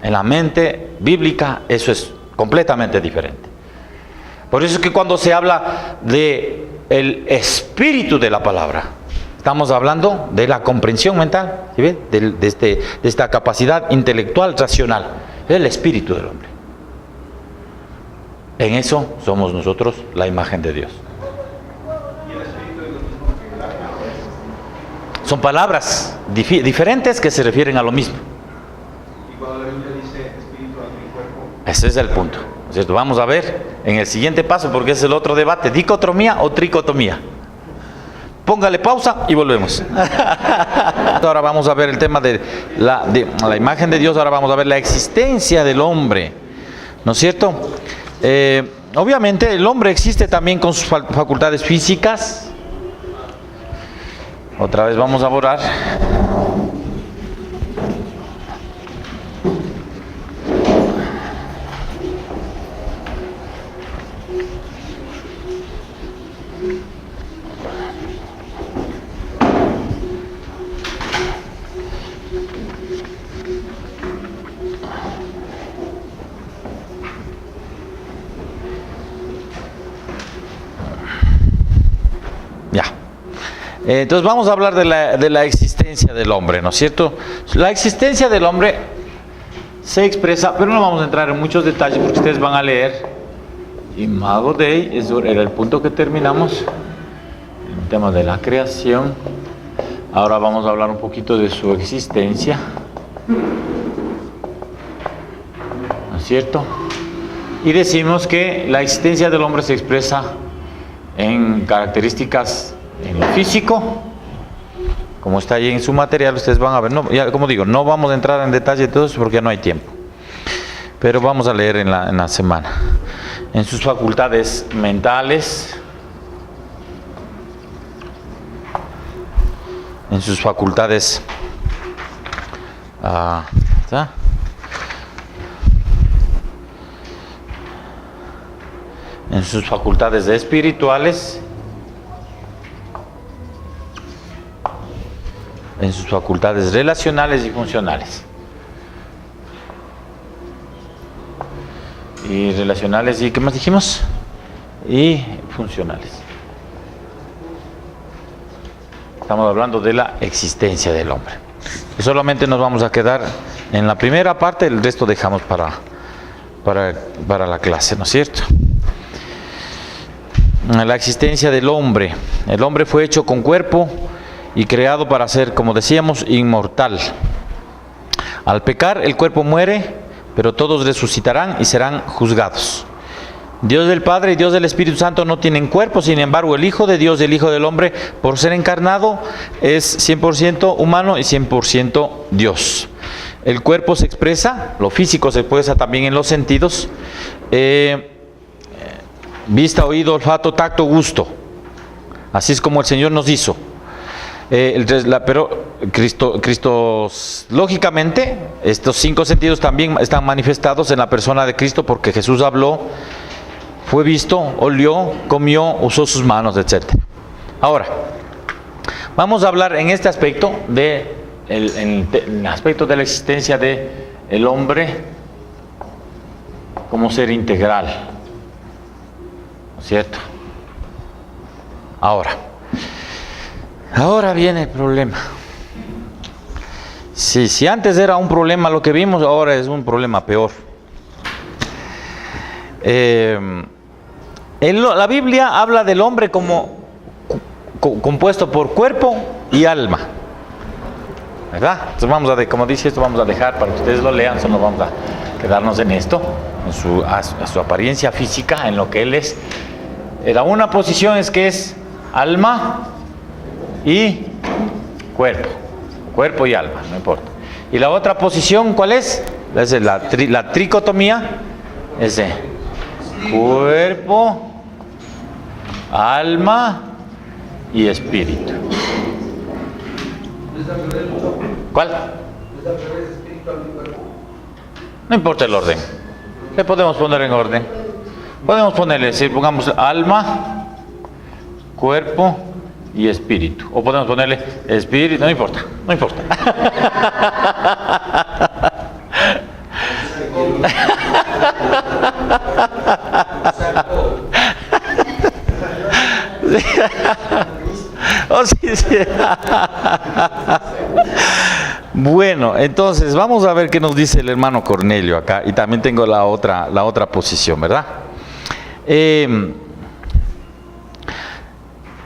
Speaker 1: En la mente bíblica eso es completamente diferente. Por eso es que cuando se habla de el espíritu de la palabra, estamos hablando de la comprensión mental, ¿sí ve? De esta capacidad intelectual, racional, el espíritu del hombre. En eso somos nosotros la imagen de Dios. Son palabras diferentes que se refieren a lo mismo.
Speaker 4: Y cuando la Biblia dice espíritu, alma y cuerpo,
Speaker 1: Ese es el punto, ¿no es cierto? Vamos a ver en el siguiente paso, porque es el otro debate: dicotomía o tricotomía. Póngale pausa y volvemos. Ahora vamos a ver el tema de la imagen de Dios. Ahora vamos a ver la existencia del hombre, ¿no es cierto? Obviamente el hombre existe también con sus facultades físicas. Otra vez vamos a orar. Ya. Entonces vamos a hablar de la existencia del hombre, ¿no es cierto? La existencia del hombre se expresa, pero no vamos a entrar en muchos detalles porque ustedes van a leer Imago Dei, eso era el punto que terminamos, el tema de la creación. Ahora vamos a hablar un poquito de su existencia, ¿no es cierto? Y decimos que la existencia del hombre se expresa en características en lo físico, como está ahí en su material, ustedes van a ver. No, ya, como digo, no vamos a entrar en detalle de todo eso porque no hay tiempo, pero vamos a leer en la semana. En sus facultades mentales, en sus facultades en sus facultades espirituales, en sus facultades relacionales y funcionales. Y relacionales y ¿qué más dijimos? Y funcionales. Estamos hablando de la existencia del hombre. Y solamente nos vamos a quedar en la primera parte, el resto dejamos para la clase, ¿no es cierto? La existencia del hombre. El hombre fue hecho con cuerpo y creado para ser, como decíamos, inmortal. Al pecar, el cuerpo muere, pero todos resucitarán y serán juzgados. Dios del Padre y Dios del Espíritu Santo no tienen cuerpo, sin embargo, el Hijo de Dios, el Hijo del Hombre, por ser encarnado, es 100% humano y 100% Dios. El cuerpo se expresa, lo físico se expresa también en los sentidos, vista, oído, olfato, tacto, gusto. Así es como el Señor nos hizo. Pero Cristo, lógicamente, estos 5 sentidos también están manifestados en la persona de Cristo, porque Jesús habló, fue visto, olió, comió, usó sus manos, etc. Ahora, vamos a hablar en este aspecto en el aspecto de la existencia de el hombre como ser integral, ¿no es cierto? Ahora viene el problema. Sí, si antes era un problema lo que vimos, ahora es un problema peor. La Biblia habla del hombre como compuesto por cuerpo y alma, ¿verdad? Entonces vamos a, como dice esto, vamos a dejar para que ustedes lo lean, solo vamos a quedarnos en esto, a su apariencia física, en lo que él es. Una posición es que es alma y cuerpo y alma, no importa. Y la otra posición, ¿cuál es? Es la tricotomía, es de cuerpo, alma y espíritu. ¿Cuál? No importa el orden. Le podemos poner en orden. Podemos ponerle, si pongamos alma, cuerpo y espíritu. O podemos ponerle espíritu, no importa, no importa. Oh, sí, sí. Bueno, entonces vamos a ver qué nos dice el hermano Cornelio acá. Y también tengo la otra posición, ¿verdad?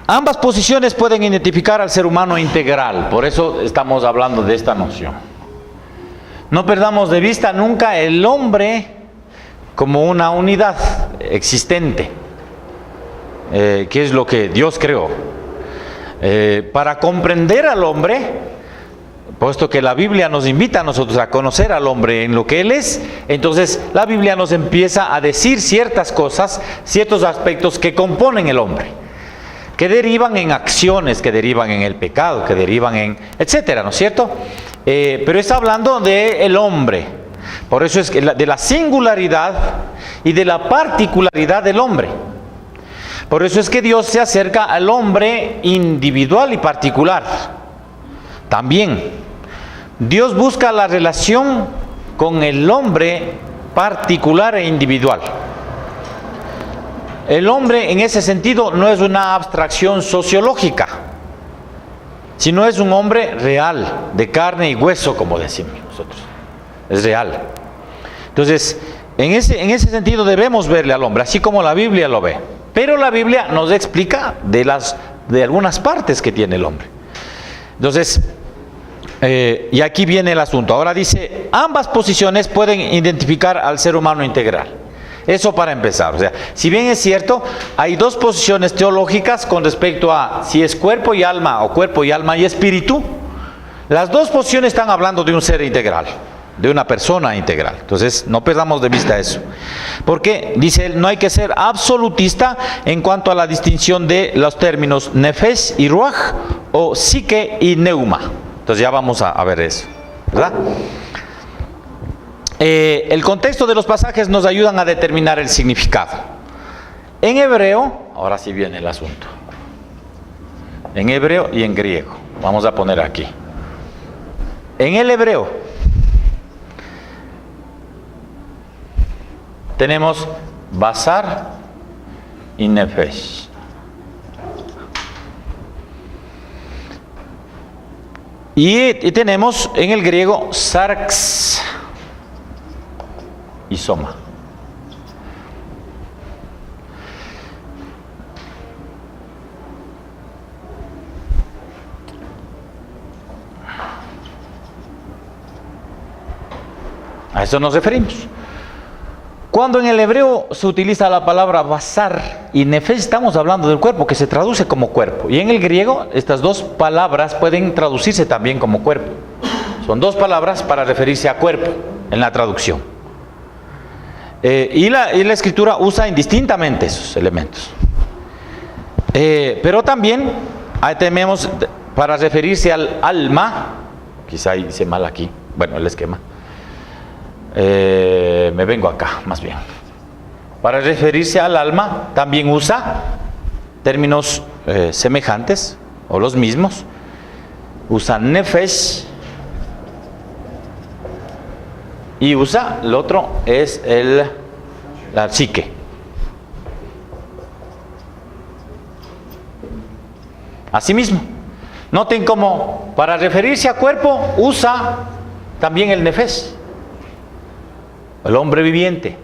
Speaker 1: Ambas posiciones pueden identificar al ser humano integral. Por eso estamos hablando de esta noción. No perdamos de vista nunca el hombre como una unidad existente, que es lo que Dios creó. Para comprender al hombre, puesto que la Biblia nos invita a nosotros a conocer al hombre en lo que él es, entonces la Biblia nos empieza a decir ciertas cosas, ciertos aspectos que componen el hombre, que derivan en acciones, que derivan en el pecado, que derivan en etcétera, ¿no es cierto? Pero está hablando del hombre. Por eso es que de la singularidad y de la particularidad del hombre. Por eso es que Dios se acerca al hombre individual y particular. También Dios busca la relación con el hombre particular e individual. El hombre en ese sentido no es una abstracción sociológica, sino es un hombre real, de carne y hueso, como decimos nosotros. Es real. Entonces, en ese sentido debemos verle al hombre, así como la Biblia lo ve. Pero la Biblia nos explica de algunas partes que tiene el hombre. Entonces, y aquí viene el asunto. Ahora dice, ambas posiciones pueden identificar al ser humano integral. Eso para empezar. O sea, si bien es cierto, hay dos posiciones teológicas con respecto a si es cuerpo y alma o cuerpo y alma y espíritu. Las dos posiciones están hablando de un ser integral, de una persona integral. Entonces, no perdamos de vista eso. Porque, dice él, no hay que ser absolutista en cuanto a la distinción de los términos nefesh y ruach, o psique y neuma. Entonces ya vamos a ver eso, ¿verdad? El contexto de los pasajes nos ayudan a determinar el significado. En hebreo, ahora sí viene el asunto. En hebreo y en griego. Vamos a poner aquí. En el hebreo tenemos basar y nefesh. Y tenemos en el griego sarx y soma. A eso nos referimos. Cuando en el hebreo se utiliza la palabra basar y nefesh, estamos hablando del cuerpo, que se traduce como cuerpo. Y en el griego, estas dos palabras pueden traducirse también como cuerpo. Son dos palabras para referirse a cuerpo en la traducción. Y la escritura usa indistintamente esos elementos. Pero también tenemos para referirse al alma, quizá hice mal aquí, bueno, el esquema. Me vengo acá, más bien. Para referirse al alma, también usa términos semejantes o los mismos. Usa nefesh y usa, el otro es la psique. Asimismo, noten cómo para referirse a cuerpo usa también el nefes, el hombre viviente.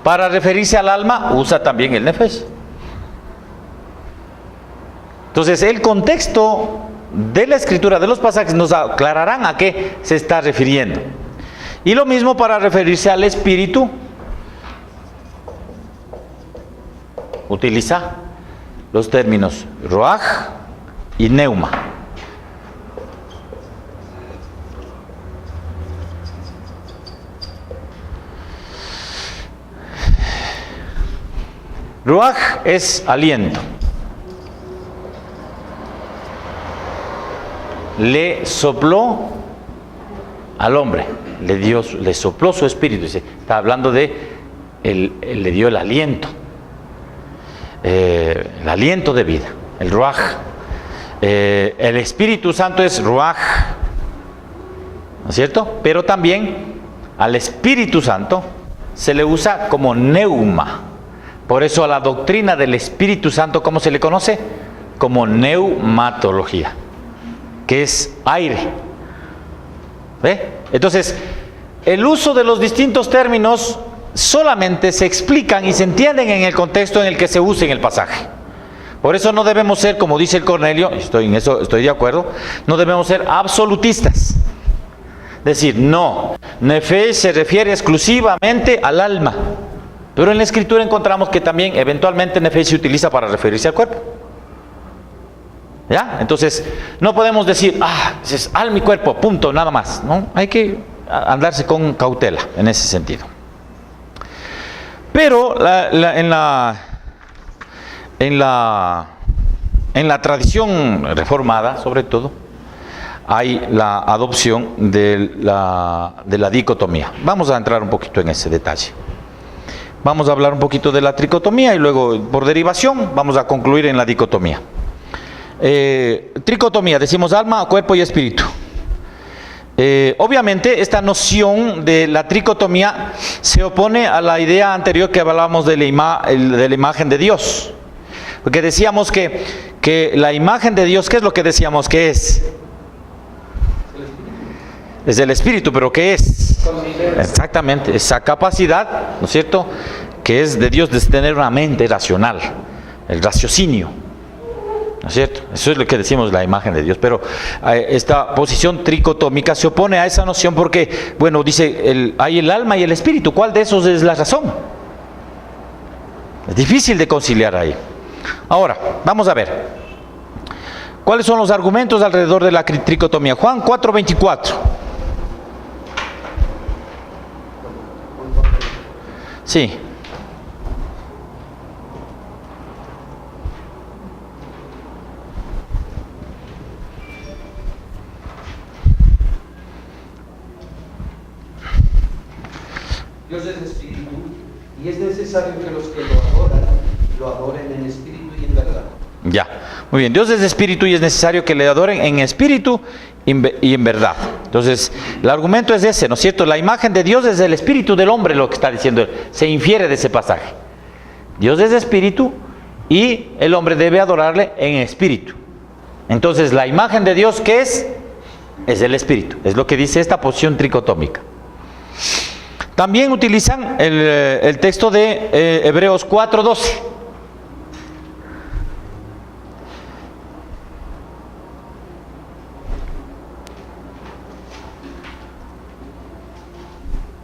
Speaker 1: Para referirse al alma usa también el nefes. Entonces el contexto de la escritura, de los pasajes, nos aclararán a qué se está refiriendo. Y lo mismo para referirse al espíritu, utiliza los términos ruaj y neuma. Ruaj es aliento. Le sopló al hombre, le sopló su espíritu. Dice, está hablando de le dio el aliento de vida, el ruaj. El Espíritu Santo es ruaj, ¿no es cierto? Pero también al Espíritu Santo se le usa como neuma. Por eso a la doctrina del Espíritu Santo, ¿cómo se le conoce? Como neumatología, que es aire. ¿Ve? Entonces, el uso de los distintos términos solamente se explican y se entienden en el contexto en el que se usa en el pasaje. Por eso no debemos ser, como dice el Cornelio, en eso estoy de acuerdo, no debemos ser absolutistas. Decir, no, nefesh se refiere exclusivamente al alma. Pero en la Escritura encontramos que también eventualmente nefesh se utiliza para referirse al cuerpo. ¿Ya? Entonces, no podemos decir, es alma y cuerpo, punto, nada más. ¿No? Hay que andarse con cautela en ese sentido. Pero en la tradición reformada, sobre todo, hay la adopción de la dicotomía. Vamos a entrar un poquito en ese detalle. Vamos a hablar un poquito de la tricotomía y luego, por derivación, vamos a concluir en la dicotomía. Tricotomía, decimos alma, cuerpo y espíritu. Obviamente esta noción de la tricotomía se opone a la idea anterior que hablábamos de la imagen de Dios, porque decíamos que la imagen de Dios, ¿qué es lo que decíamos que es? Es el espíritu, pero ¿qué es? Exactamente, esa capacidad, ¿no es cierto?, que es de Dios de tener una mente racional, el raciocinio, ¿no es cierto? Eso es lo que decimos, la imagen de Dios. Pero esta posición tricotómica se opone a esa noción porque, bueno, dice, hay el alma y el espíritu. ¿Cuál de esos es la razón? Es difícil de conciliar ahí. Ahora, vamos a ver. ¿Cuáles son los argumentos alrededor de la tricotomía? Juan 4:24. Sí.
Speaker 2: Dios es espíritu y es necesario que los que lo adoren en espíritu y en verdad.
Speaker 1: Ya, muy bien. Dios es espíritu y es necesario que le adoren en espíritu y en verdad. Entonces, el argumento es ese, ¿no es cierto? La imagen de Dios es el espíritu del hombre, lo que está diciendo, se infiere de ese pasaje. Dios es espíritu y el hombre debe adorarle en espíritu. Entonces, la imagen de Dios, ¿qué es? Es el espíritu. Es lo que dice esta posición tricotómica. También utilizan el texto de Hebreos 4:12.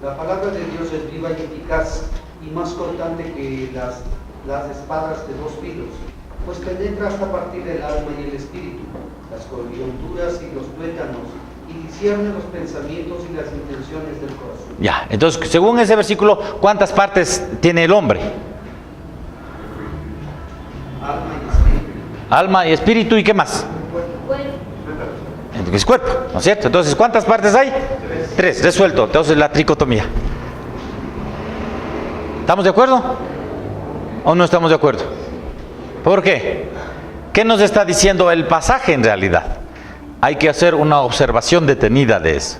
Speaker 2: La palabra de Dios es viva y eficaz y más cortante que las espadas de dos filos, pues penetra hasta partir el alma y el espíritu, las coyunturas y los tuétanos, y discierne los pensamientos y las intenciones del corazón.
Speaker 1: Ya, entonces, según ese versículo, ¿cuántas partes tiene el hombre?
Speaker 2: Alma y espíritu.
Speaker 1: Alma y espíritu, ¿y qué más? Es cuerpo, ¿no es cierto? Entonces, ¿cuántas partes hay? Tres, resuelto. Entonces, la tricotomía. ¿Estamos de acuerdo? ¿O no estamos de acuerdo? ¿Por qué? ¿Qué nos está diciendo el pasaje en realidad? Hay que hacer una observación detenida de eso.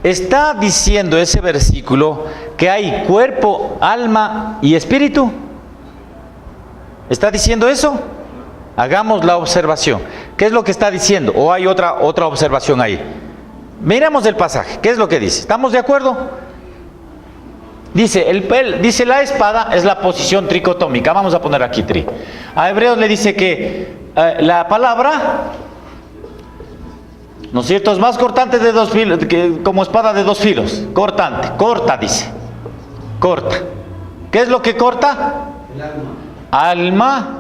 Speaker 1: ¿Está diciendo ese versículo que hay cuerpo, alma y espíritu? ¿Está diciendo eso? Hagamos la observación. ¿Qué es lo que está diciendo? ¿O hay otra observación ahí? Miremos el pasaje. ¿Qué es lo que dice? ¿Estamos de acuerdo? Dice, dice la espada es la posición tricotómica. Vamos a poner aquí tri. A Hebreos le dice que la palabra, ¿no es cierto?, es más cortante de 2 filos, como espada de 2 filos. Cortante, corta dice. Corta. ¿Qué es lo que corta?
Speaker 2: El alma.
Speaker 1: Alma.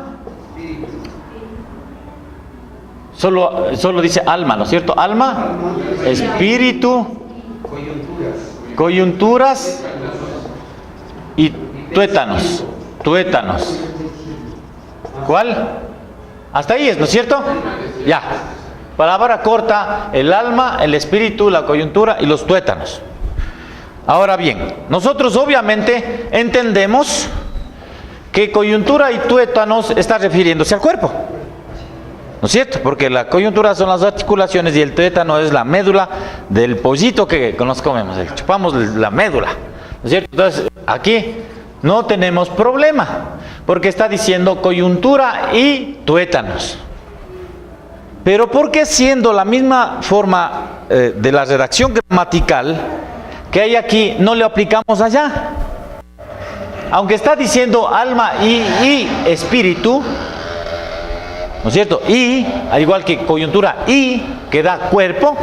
Speaker 1: Solo dice alma, ¿no es cierto? Alma, espíritu, coyunturas y tuétanos. Tuétanos. ¿Cuál? Hasta ahí es, ¿no es cierto? Ya. Palabra corta, el alma, el espíritu, la coyuntura y los tuétanos. Ahora bien, nosotros obviamente entendemos que coyuntura y tuétanos está refiriéndose al cuerpo, ¿no es cierto? Porque la coyuntura son las articulaciones y el tuétano es la médula del pollito que nos comemos, chupamos la médula, ¿no es cierto? Entonces, aquí no tenemos problema, porque está diciendo coyuntura y tuétanos. Pero ¿por qué siendo la misma forma de la redacción gramatical que hay aquí, no le aplicamos allá? Aunque está diciendo alma y espíritu, ¿no es cierto? Y, al igual que coyuntura y, que da cuerpo,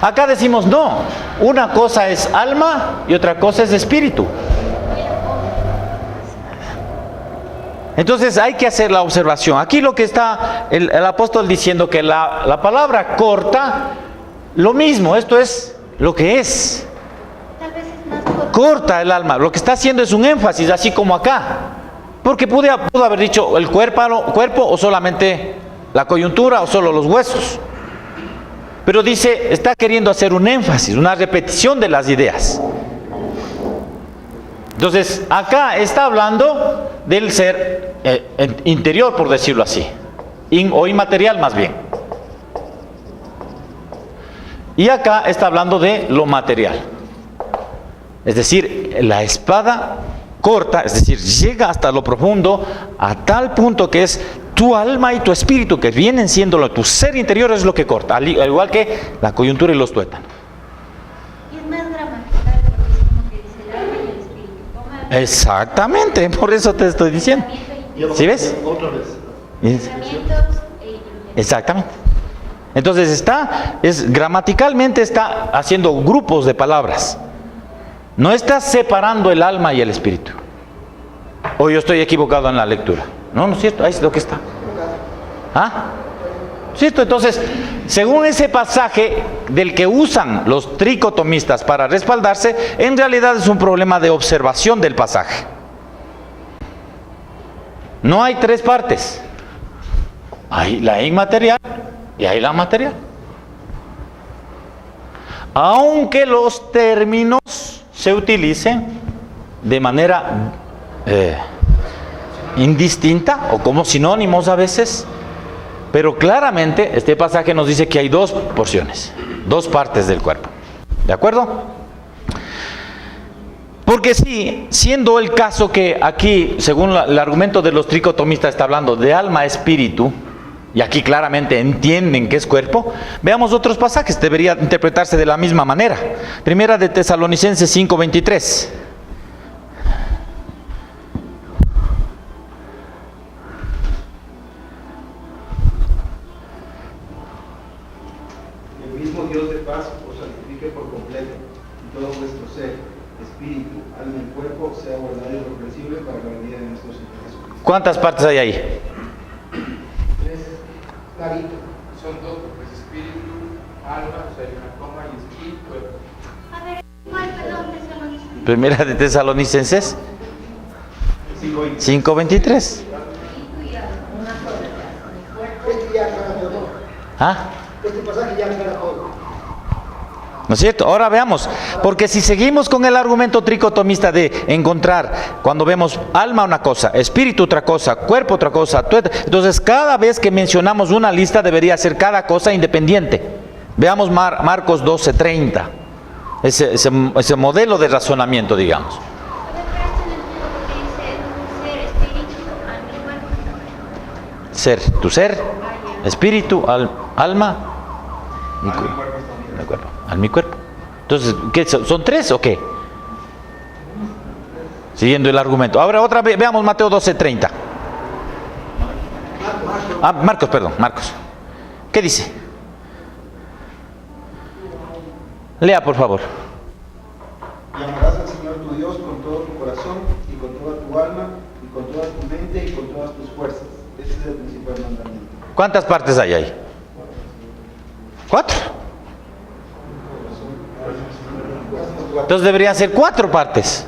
Speaker 1: acá decimos no, una cosa es alma y otra cosa es espíritu. Entonces hay que hacer la observación. Aquí lo que está el apóstol diciendo que la palabra corta, lo mismo, esto es lo que es.
Speaker 7: Tal vez es más corto.
Speaker 1: Corta el alma, lo que está haciendo es un énfasis, así como acá. Porque pudo haber dicho el cuerpo o solamente la coyuntura o solo los huesos. Pero dice, está queriendo hacer un énfasis, una repetición de las ideas. Entonces, acá está hablando del ser interior, por decirlo así, o inmaterial más bien. Y acá está hablando de lo material. Es decir, la espada corta, es decir, llega hasta lo profundo, a tal punto que es tu alma y tu espíritu, que vienen siendo tu ser interior, es lo que corta, al igual que la coyuntura y los tuétanos.
Speaker 7: Y es más gramatical porque es como que dice el alma y el espíritu.
Speaker 1: Exactamente, por eso te estoy diciendo. ¿Sí ves?
Speaker 4: Otra vez.
Speaker 7: Pensamientos e
Speaker 1: Exactamente. Entonces gramaticalmente está haciendo grupos de palabras. No está separando el alma y el espíritu. O yo estoy equivocado en la lectura. No, no es cierto, ahí es lo que está. ¿Ah? ¿Cierto? Entonces, según ese pasaje del que usan los tricotomistas para respaldarse, en realidad es un problema de observación del pasaje. No hay 3 partes. Hay la inmaterial y hay la material. Aunque los términos se utilicen de manera indistinta o como sinónimos a veces, pero claramente este pasaje nos dice que hay 2 porciones, 2 partes del cuerpo. ¿De acuerdo? Porque sí, siendo el caso que aquí, según el argumento de los tricotomistas, está hablando de alma, espíritu, y aquí claramente entienden que es cuerpo, veamos otros pasajes, debería interpretarse de la misma manera. Primera de Tesalonicenses 5:23.
Speaker 4: El mismo Dios de paz os santifique por completo, y todo vuestro ser, espíritu, alma y cuerpo sea guardado y irreprensible para la venida de nuestro Señor Jesucristo.
Speaker 1: ¿Cuántas partes hay ahí?
Speaker 5: Clarito.
Speaker 3: Son 2, porque es espíritu, alma, o sea, hay una coma y espíritu.
Speaker 7: A ver, ¿cuál, perdón, Tesalonicenses?
Speaker 1: Primera de Tesalonicenses 5:23.
Speaker 5: Este ya aclara todo.
Speaker 1: ¿Ah?
Speaker 5: Este pasaje ya aclara todo.
Speaker 1: ¿No es cierto? Ahora veamos, porque si seguimos con el argumento tricotomista de encontrar, cuando vemos alma una cosa, espíritu otra cosa, cuerpo otra cosa, entonces cada vez que mencionamos una lista debería ser cada cosa independiente. Veamos Marcos 12:30. ese modelo de razonamiento, digamos.
Speaker 7: Pero esto no entiendo porque dice ser, espíritu, alma y cuerpo.
Speaker 1: Ser, tu ser, espíritu, alma y cuerpo. Alma y cuerpo. Entonces, ¿qué son tres o qué? Siguiendo el argumento. Ahora otra vez veamos Mateo 12:30. Marcos. ¿Qué dice? Lea, por favor.
Speaker 4: Y amarás al Señor tu Dios con todo tu corazón y con toda tu alma y con toda tu mente y con todas tus fuerzas. Ese es el principal mandamiento.
Speaker 1: ¿Cuántas partes hay ahí? 4. Entonces deberían ser 4 partes.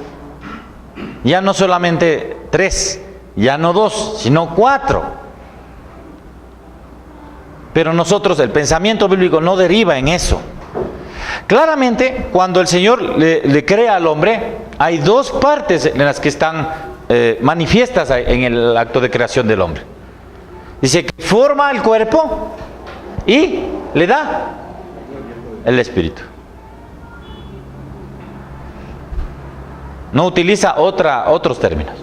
Speaker 1: Ya no solamente 3, ya no 2, sino 4. Pero nosotros, el pensamiento bíblico no deriva en eso. Claramente, cuando el Señor le crea al hombre, hay 2 partes en las que están manifiestas en el acto de creación del hombre. Dice que forma el cuerpo y le da el espíritu. No utiliza otros términos,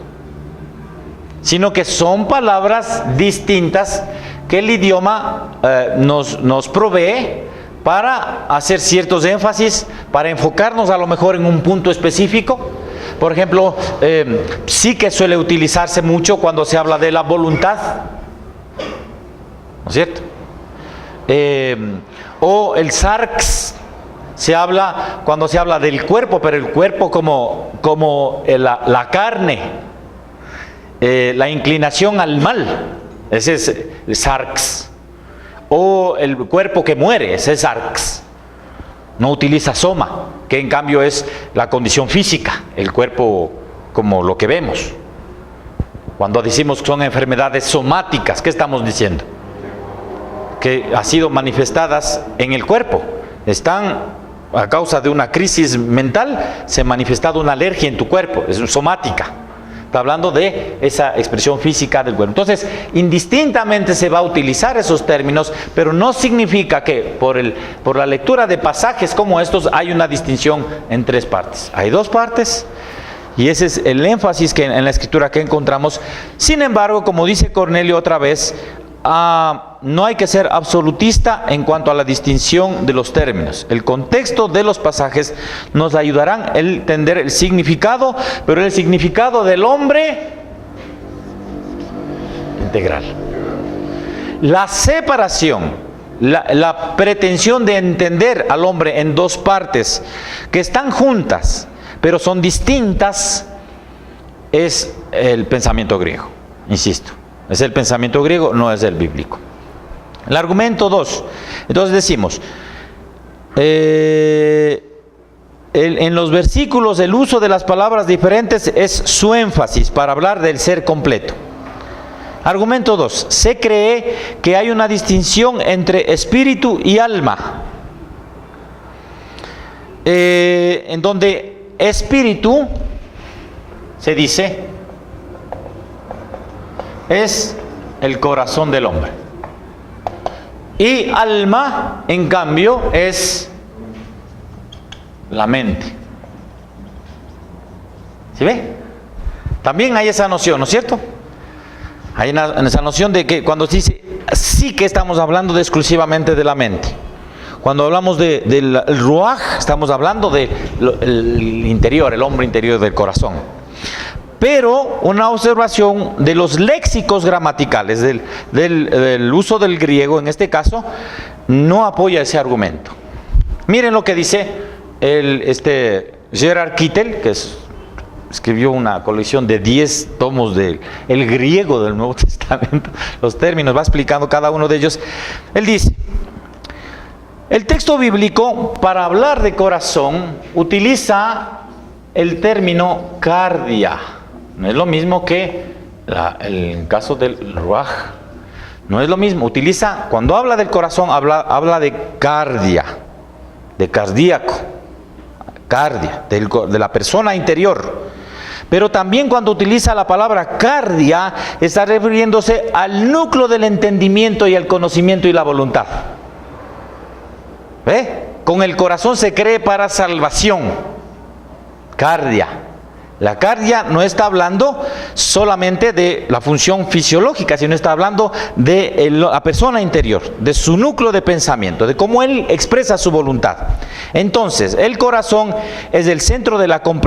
Speaker 1: sino que son palabras distintas que el idioma nos provee para hacer ciertos énfasis, para enfocarnos a lo mejor en un punto específico. Por ejemplo, sí que suele utilizarse mucho cuando se habla de la voluntad, ¿no es cierto? O el sarx, cuando se habla del cuerpo, pero el cuerpo como la carne, la inclinación al mal, ese es el sarx. O el cuerpo que muere, ese es sarx. No utiliza soma, que en cambio es la condición física, el cuerpo como lo que vemos. Cuando decimos que son enfermedades somáticas, ¿qué estamos diciendo? Que han sido manifestadas en el cuerpo. Están a causa de una crisis mental, se ha manifestado una alergia en tu cuerpo, es somática. Está hablando de esa expresión física del cuerpo. Entonces, indistintamente se va a utilizar esos términos, pero no significa que por la lectura de pasajes como estos hay una distinción en 3 partes. Hay 2 partes y ese es el énfasis que en la escritura que encontramos. Sin embargo, como dice Cornelio otra vez, no hay que ser absolutista en cuanto a la distinción de los términos. El contexto de los pasajes nos ayudarán a entender el significado, pero el significado del hombre integral. La separación, la pretensión de entender al hombre en 2 partes que están juntas, pero son distintas, es el pensamiento griego, insisto. Es el pensamiento griego, no es el bíblico. El argumento 2. Entonces decimos, en los versículos el uso de las palabras diferentes es su énfasis para hablar del ser completo. Argumento 2. Se cree que hay una distinción entre espíritu y alma. En donde espíritu, se dice, es el corazón del hombre. Y alma, en cambio, es la mente. ¿Sí ve? También hay esa noción, ¿no es cierto? Hay esa noción de que cuando se dice, sí que estamos hablando exclusivamente de la mente. Cuando hablamos del ruaj, estamos hablando del interior, el hombre interior del corazón. Pero una observación de los léxicos gramaticales, del uso del griego en este caso, no apoya ese argumento. Miren lo que dice Gerard Kittel, que escribió una colección de 10 tomos del griego del Nuevo Testamento, los términos, va explicando cada uno de ellos. Él dice, el texto bíblico para hablar de corazón utiliza el término cardia. No es lo mismo que el caso del ruaj. No es lo mismo. Utiliza, cuando habla del corazón, habla de cardia, de cardíaco, cardia, de la persona interior. Pero también cuando utiliza la palabra cardia, está refiriéndose al núcleo del entendimiento y al conocimiento y la voluntad. ¿Ve? con el corazón se cree para salvación. Cardia. La cardia no está hablando solamente de la función fisiológica, sino está hablando de la persona interior, de su núcleo de pensamiento, de cómo él expresa su voluntad. Entonces, el corazón es el centro de la comprensión